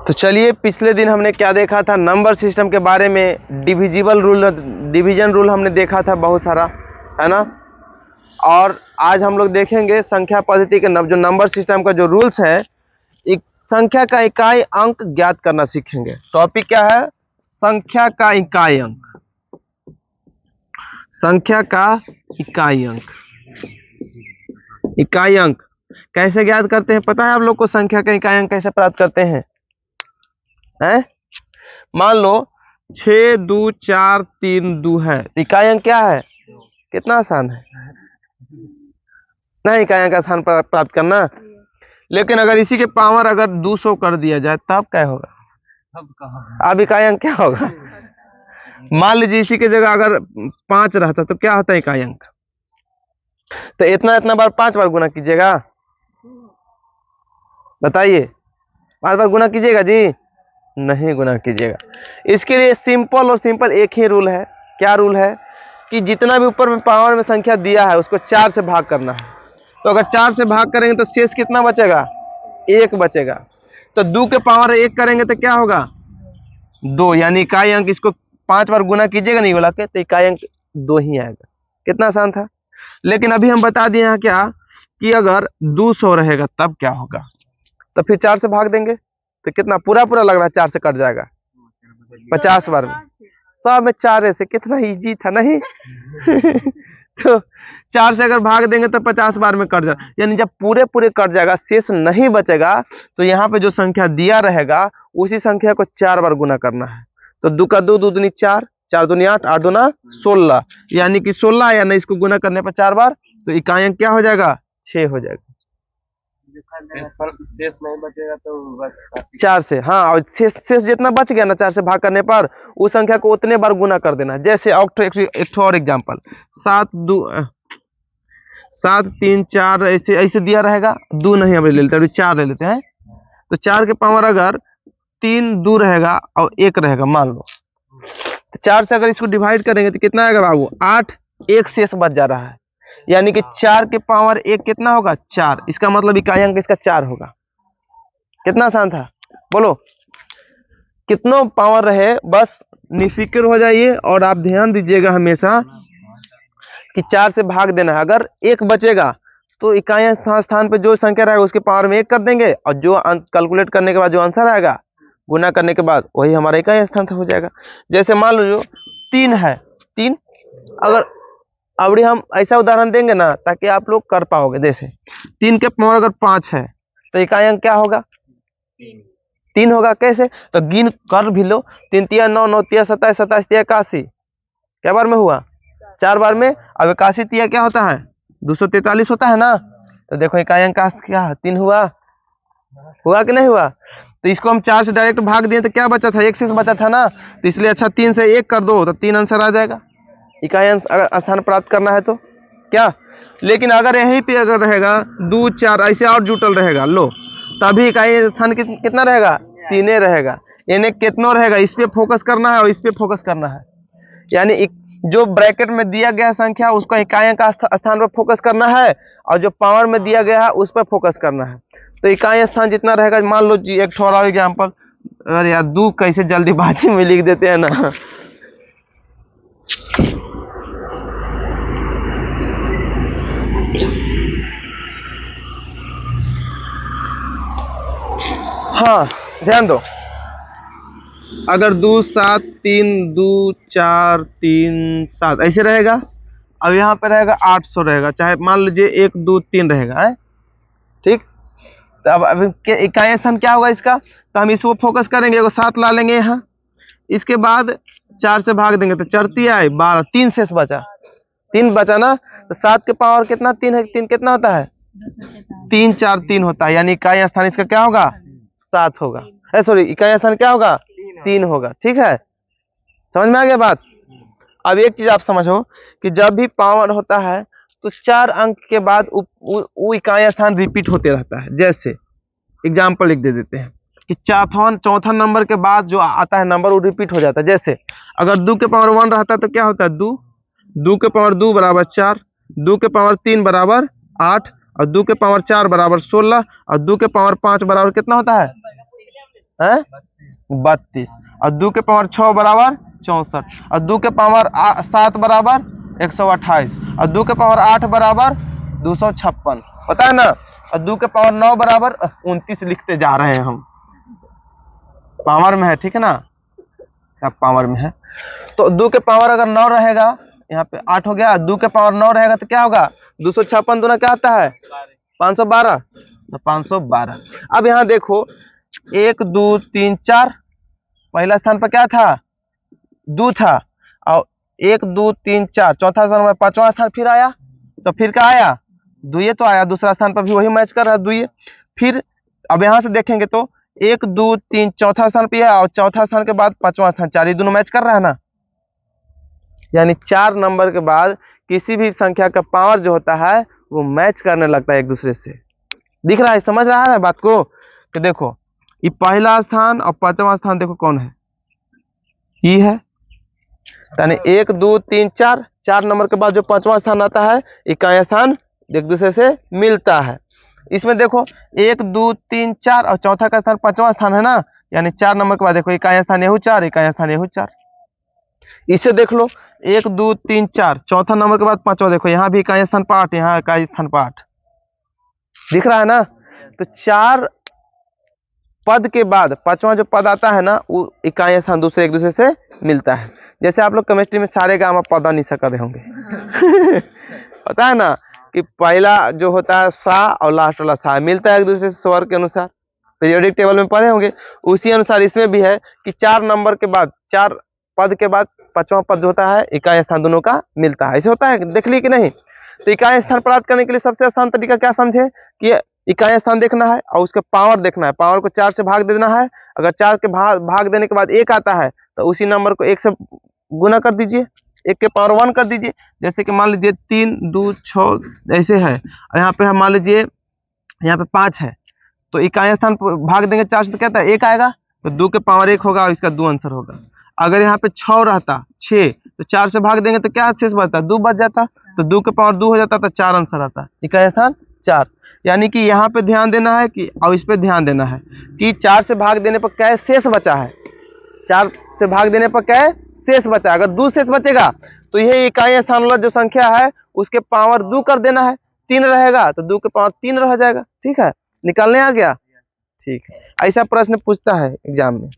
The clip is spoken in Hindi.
तो चलिए, पिछले दिन हमने क्या देखा था, नंबर सिस्टम के बारे में। डिवीजन रूल हमने देखा था बहुत सारा, है ना। और आज हम लोग देखेंगे संख्या पद्धति के जो नंबर सिस्टम का जो रूल्स है, एक संख्या का इकाई अंक ज्ञात करना सीखेंगे। टॉपिक क्या है? संख्या का इकाई अंक। संख्या का इकाई अंक। इकाई अंक कैसे ज्ञात करते हैं पता है आप लोग को? संख्या का इकाई अंक कैसे प्राप्त करते हैं? मान लो 6 2 4 3 2 है, इकाई अंक क्या है? कितना आसान है ना इकाई अंक आसान प्राप्त करना। लेकिन अगर इसी के पावर अगर 200 कर दिया जाए तब क्या होगा? अब इकाई अंक क्या होगा? मान लीजिए इसी की जगह अगर 5 रहता तो क्या होता है इकाई अंक? तो इतना बार 5 बार गुना कीजिएगा, बताइए। 5 बार गुना कीजिएगा जी? नहीं गुना कीजिएगा। इसके लिए सिंपल और सिंपल एक ही रूल है। क्या रूल है? कि जितना भी ऊपर में पावर में संख्या दिया है उसको 4 से भाग करना है। तो अगर 4 से भाग करेंगे तो शेष कितना बचेगा? 1 बचेगा। तो 2 के पावर 1 करेंगे तो क्या होगा? 2, यानी इकाई अंक। इसको 5 बार गुना कीजिएगा नहीं बोला के, तो इकाई अंक 2 ही आएगा। कितना आसान था। लेकिन अभी हम बता दिए हैं क्या, कि अगर 200 रहेगा तब क्या होगा। तो फिर 4 से भाग देंगे तो कितना पूरा लग रहा है 4 से कट जाएगा 50 बार में। 100 में 4 से कितना इजी था नहीं। तो 4 से अगर भाग देंगे तो 50 बार में कट जाएगा। यानी जब पूरे कट जाएगा, शेष नहीं बचेगा, तो यहाँ पे जो संख्या दिया रहेगा उसी संख्या को 4 बार गुना करना है। तो 2 का 2, 2 दूनी 4, 4 दूनी 8, 8 दूना 16, यानी कि 16 या नहीं, इसको गुना करने पर 4 बार, तो इकाई अंक क्या हो जाएगा? 6 हो जाएगा। शेष नहीं बचेगा तो बस 4 से, हाँ, और शेष जितना बच गया ना 4 से भाग करने पर, उस संख्या को उतने बार गुना कर देना। जैसे एक और एग्जांपल, 7 3 4 ऐसे दिया रहेगा। 2 नहीं हम ले लेते, अभी 4 ले लेते हैं। तो 4 के पावर अगर 3 2 रहेगा और 1 रहेगा मान लो, तो 4 से अगर इसको डिवाइड करेंगे तो कितना आएगा बाबू? 8, 1 शेष बच जा रहा है। यानी कि 4 के पावर 1 कितना होगा? 4। इसका मतलब इकाई अंक इसका 4 होगा। कितना आसान था, बोलो। कितनों पावर रहे बस निफिक्र हो जाइए, और आप ध्यान दीजिएगा हमेशा कि 4 से भाग देना है। अगर 1 बचेगा तो इकाई स्थान पे जो संख्या रहेगा उसके पावर में 1 कर देंगे, और जो कैलकुलेट करने के बाद जो आंसर आएगा गुना करने के बाद, वही हमारा इकाई स्थान हो जाएगा। जैसे मान लो जो 3 है, 3 अगर अभी हम ऐसा उदाहरण देंगे ना ताकि आप लोग कर पाओगे। जैसे 3 के पावर अगर 5 है तो इकाई अंक क्या होगा? 3 होगा। कैसे? तो गिन कर भी लो। 3 तिया 9, 9 तिया 27, 27 तिया 81, क्या बार में हुआ? 4 बार में। अब 81 तिया क्या होता है? 243 होता है ना। तो देखो इकाई अंक क्या 3 हुआ कि नहीं हुआ? तो इसको हम 4 से डायरेक्ट भाग दिए तो क्या बचा था? 1 शेष बचा था ना। तो इसलिए अच्छा 3 से 1 कर दो तो 3 आंसर आ जाएगा। इकाई अंक स्थान प्राप्त करना है तो क्या। लेकिन अगर यहीं पे अगर रहेगा 2 4 ऐसे और जुटल रहेगा, लो, तभी इकाई स्थान कितना रहेगा? 3 रहेगा। यानी कितना रहेगा? इस पे फोकस करना है और इस पे फोकस करना है। यानी जो ब्रैकेट में दिया गया संख्या उसका इकाई अंक स्थान पर फोकस करना है, और जो पावर में दिया गया है उस पर फोकस करना है। तो इकाई स्थान जितना रहेगा, मान लो जी एक थोड़ा एग्जाम्पल। अरे यार 2 कैसे जल्दीबाजी में लिख देते हैं ना। हाँ ध्यान दो, अगर 2 7 3 2 4 3 7 ऐसे रहेगा। अब यहाँ पे रहेगा 800 रहेगा, चाहे मान लीजिए 1 2 3 रहेगा है, ठीक। तो अब इकाई स्थान क्या होगा इसका? तो हम इसको फोकस करेंगे, 7 ला लेंगे यहाँ। इसके बाद 4 से भाग देंगे तो 4 तिया 12, 3 शेष बचा, 3 बचा ना। तो 7 के पावर कितना? 3 है। 3 कितना होता है? 3 4 3 होता है। यानी इकाई स्थान इसका क्या होगा? 7 होगा। सॉरी, इकाई स्थान क्या होगा? 3 होगा। ठीक है, समझ में आ गया बात। अब एक चीज आप समझो कि जब भी पावर होता है तो 4 अंक के बाद वो इकाई स्थान रिपीट होते रहता है। जैसे एग्जाम्पल लिख दे देते हैं कि चौथा नंबर के बाद जो आता है नंबर वो रिपीट हो जाता है। जैसे अगर 2 के पावर 1 रहता है तो क्या होता है? 2, 2 के पावर 2 बराबर 4, 2 के पावर 3 बराबर 8, और 2 के पावर 4 बराबर 16, और 2 के पावर 5 बराबर कितना होता है? है 32 और 2 के पावर 6 बराबर 64 और 2 के पावर 7 बराबर 128 और 2 के पावर 8 बराबर 256 पता है ना। और 2 के पावर 9 बराबर 29 लिखते जा रहे हैं हम, पावर में है, ठीक है ना, सब पावर में है। तो 2 के पावर अगर 9 रहेगा, यहाँ पे 8 हो गया, 2 के पावर 9 रहेगा तो क्या होगा, 256 दूना क्या आता है 512, तो 512। अब यहाँ देखो 1 2 3 4, पहला स्थान पर क्या था 2 था, और 1 2 3 4 चौथा स्थान में 5वां स्थान फिर आया, तो फिर क्या आया 2 तो आया, दूसरा स्थान पर भी वही मैच कर रहा है 2। फिर अब यहाँ से देखेंगे तो 1 2 3 चौथा स्थान पे है, और चौथा स्थान के बाद 5वां स्थान, 4 ही दोनों मैच कर रहा है ना। यानी 4 नंबर के बाद किसी भी संख्या का पावर जो होता है वो मैच करने लगता है एक दूसरे से। दिख रहा है, समझ रहा है बात को। तो देखो ये पहला स्थान और 5वां स्थान देखो कौन है, ये है, यानी 1 2 3 4, 4 नंबर के बाद जो 5वां स्थान आता है इकाई स्थान एक दूसरे से मिलता है। इसमें देखो 1 2 3 4 और चौथा का स्थान 5वां स्थान है ना, यानी 4 नंबर के बाद देखो इकाई स्थान यहू 4, इकाई स्थान यहू 4। इसे देख लो 1 2 3 4, चौथा नंबर के बाद 5वां, देखो यहाँ भी इकाई स्थान 8, यहाँ इकाई स्थान 8, दिख रहा है ना। तो 4 पद के बाद 5वां जो पद आता है ना वो इकाई स्थान दूसरे एक दूसरे से मिलता है। जैसे आप लोग केमिस्ट्री में सारे गामा पदा नहीं कर रहे होंगे पता है ना कि पहला जो होता है सा और लास्ट वाला सा मिलता है एक दूसरे से स्वर के अनुसार, पीरियोडिक टेबल में पढ़े होंगे। उसी अनुसार इसमें भी है कि 4 नंबर के बाद 4 पद के बाद 5वां पद जो होता है इकाई स्थान दोनों का मिलता है, ऐसे होता है, देख लिए कि नहीं। तो इकाई स्थान प्राप्त करने के लिए सबसे आसान तरीका क्या समझे कि इकाई स्थान देखना है और उसके पावर देखना है, पावर को 4 से भाग देना है। अगर 4 के भाग देने के बाद 1 आता है तो उसी नंबर को 1 से गुना कर दीजिए, 1 के पावर 1 कर दीजिए। जैसे कि मान लीजिए 3 2 6 ऐसे है, और यहाँ पे मान लीजिए यहाँ पे 5 है, तो इकाई स्थान भाग देंगे 4 से तो क्या आता है 1 आएगा, तो 2 के पावर 1 होगा और इसका 2 आंसर होगा। अगर यहाँ पे 6 रहता 6, तो 4 से भाग देंगे तो क्या शेष बचता 2 बच जाता, तो 2 के पावर 2 हो जाता, तो 4 आंसर आता, इकाई स्थान 4। यानी कि यहाँ पे ध्यान देना है कि, और इस पे ध्यान देना है कि 4 से भाग देने पर क्या शेष बचा है, 4 से भाग देने पर क्या शेष बचा है। अगर 2 शेष बचेगा तो यह इकाई स्थान वाला जो संख्या है उसके पावर 2 कर देना है, 3 रहेगा तो 2 के पावर 3 रह जाएगा। ठीक है, निकालने आ गया, ठीक है। ऐसा प्रश्न पूछता है एग्जाम में।